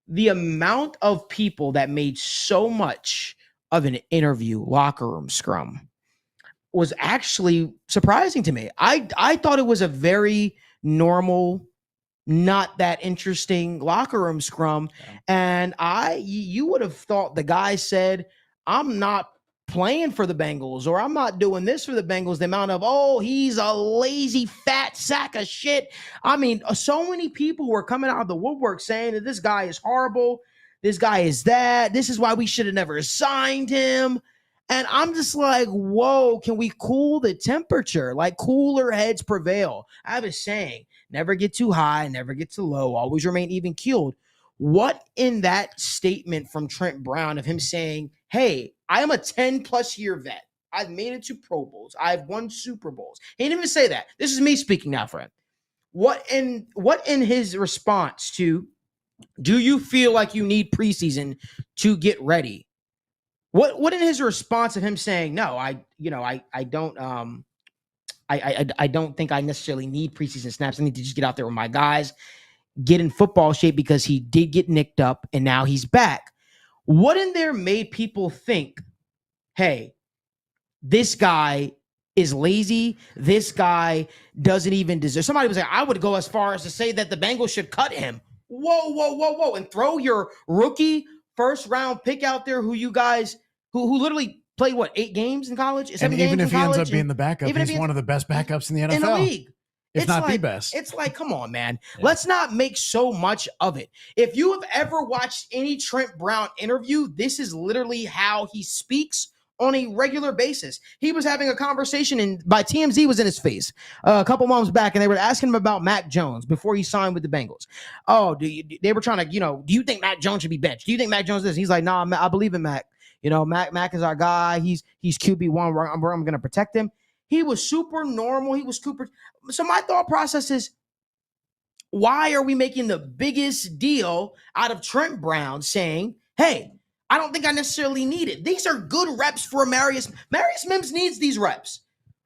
The amount of people that made so much of an interview locker room scrum was actually surprising to me. I thought it was a very normal, not that interesting locker room scrum. And you would have thought the guy said, I'm not playing for the Bengals, or I'm not doing this for the Bengals. The amount of, oh, he's a lazy fat sack of shit. I mean, so many people were coming out of the woodwork saying that this guy is horrible. This guy is that. This is why we should have never signed him. And I'm just like, whoa, can we cool the temperature? Like, cooler heads prevail. I have a saying, never get too high, never get too low, always remain even keeled. What in that statement from Trent Brown of him saying, hey, I am a 10-plus year vet. I've made it to Pro Bowls. I've won Super Bowls. He didn't even say that. This is me speaking now, friend. What in his response to, do you feel like you need preseason to get ready? What in his response of him saying, no, I don't think I necessarily need preseason snaps. I need to just get out there with my guys, get in football shape, because he did get nicked up and now he's back. What in there made people think, hey, this guy is lazy. This guy doesn't even deserve. Somebody was like, I would go as far as to say that the Bengals should cut him. Whoa. And throw your rookie first round pick out there who you guys, who literally played, 8 games in college? And even if he ends up being the backup, he's one of the best backups in the NFL. In the league. If not the best. It's like, come on, man. Yeah. Let's not make so much of it. If you have ever watched any Trent Brown interview, this is literally how he speaks on a regular basis. He was having a conversation, and by TMZ was in his face a couple months back, and they were asking him about Mac Jones before he signed with the Bengals. Oh, they were trying to, do you think Mac Jones should be benched? Do you think Mac Jones is? He's like, nah, I believe in Mac. Mac is our guy. He's QB1. I'm going to protect him. He was super normal. He was super. So my thought process is, why are we making the biggest deal out of Trent Brown saying, hey, I don't think I necessarily need it? These are good reps for Marius. Marius Mims needs these reps.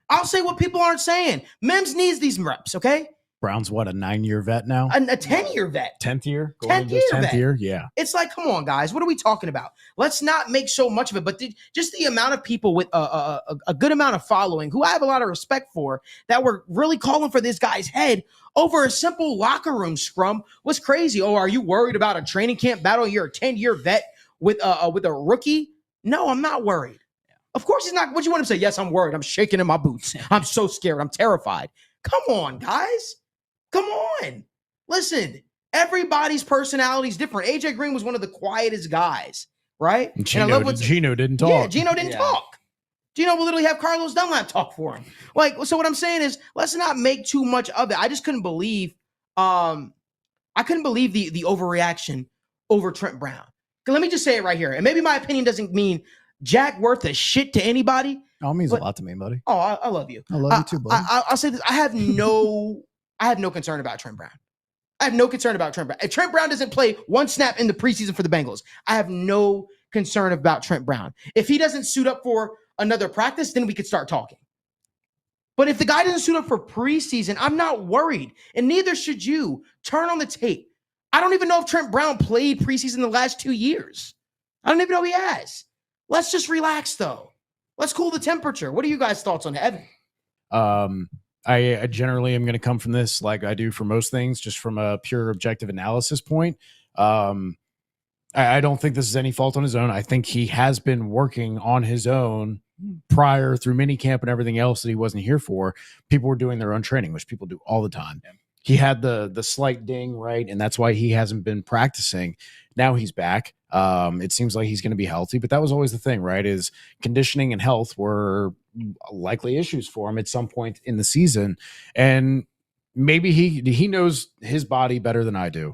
I'll say what people aren't saying. Mims needs these reps, okay? Brown's what, a 9-year vet now? A 10-year vet. 10th year? 10th year? Yeah. It's like, come on, guys. What are we talking about? Let's not make so much of it. But just the amount of people with a good amount of following, who I have a lot of respect for, that were really calling for this guy's head over a simple locker room scrum was crazy. Oh, are you worried about a training camp battle? You're a 10-year vet with a rookie? No, I'm not worried. Of course he's not. What you want him to say? Yes, I'm worried. I'm shaking in my boots. I'm so scared. I'm terrified. Come on, guys. Come on. Listen, everybody's personality is different. AJ Green was one of the quietest guys, right? Gino didn't talk. Yeah, Gino didn't talk. Gino will literally have Carlos Dunlap talk for him. So what I'm saying is, let's not make too much of it. I just couldn't believe the overreaction over Trent Brown. Let me just say it right here. And maybe my opinion doesn't mean jack worth a shit to anybody. Oh, it means a lot to me, buddy. Oh, I love you. I love you too, buddy. I'll say this. I have no concern about Trent Brown. I have no concern about Trent Brown. If Trent Brown doesn't play one snap in the preseason for the Bengals, I have no concern about Trent Brown. If he doesn't suit up for another practice, then we could start talking. But if the guy doesn't suit up for preseason, I'm not worried. And neither should you. Turn on the tape. I don't even know if Trent Brown played preseason the last 2 years. I don't even know he has. Let's just relax, though. Let's cool the temperature. What are you guys' thoughts on Evan? I generally am going to come from this like I do for most things, just from a pure objective analysis point. I don't think this is any fault on his own. I think he has been working on his own prior through minicamp and everything else that he wasn't here for. People were doing their own training, which people do all the time. Yeah. He had the slight ding, right? And that's why he hasn't been practicing. Now he's back. It seems like he's going to be healthy, but that was always the thing, right? Is conditioning and health were likely issues for him at some point in the season. And maybe he knows his body better than I do.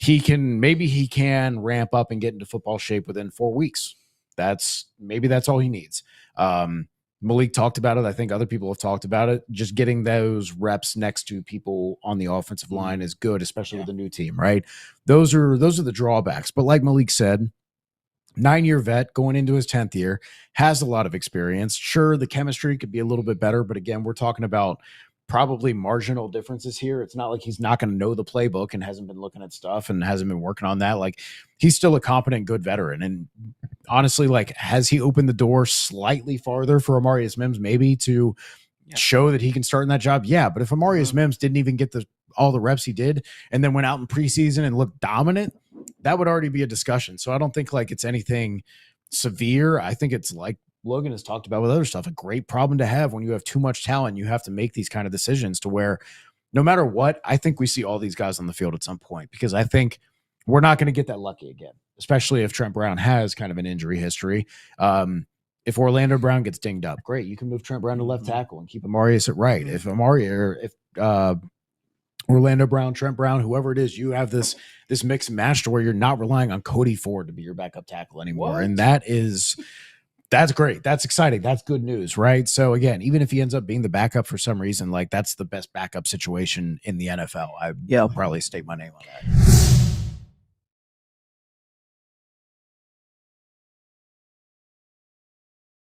He can ramp up and get into football shape within 4 weeks. That's all he needs. Malik talked about it. I think other people have talked about it. Just getting those reps next to people on the offensive line is good, especially with a new team, right? Those are the drawbacks. But like Malik said, 9-year vet going into his 10th year, has a lot of experience. Sure, the chemistry could be a little bit better, but again, we're talking about probably marginal differences here. It's not like he's not going to know the playbook and hasn't been looking at stuff and hasn't been working on that. Like, he's still a competent, good veteran. And honestly, like, has he opened the door slightly farther for Amarius Mims maybe to show that he can start in that job? Yeah. But if Amarius Mims didn't even get all the reps he did and then went out in preseason and looked dominant, that would already be a discussion. So I don't think like it's anything severe. I think it's like Logan has talked about with other stuff, a great problem to have when you have too much talent. You have to make these kind of decisions to where no matter what, I think we see all these guys on the field at some point, because I think we're not going to get that lucky again, especially if Trent Brown has kind of an injury history. If Orlando Brown gets dinged up, great. You can move Trent Brown to left tackle and keep Amarius at right. If Orlando Brown, Trent Brown, whoever it is, you have this mix and match to where you're not relying on Cody Ford to be your backup tackle anymore. And that's great. That's exciting. That's good news, right? So again, even if he ends up being the backup for some reason, like, that's the best backup situation in the NFL. I'll probably stake my name on that.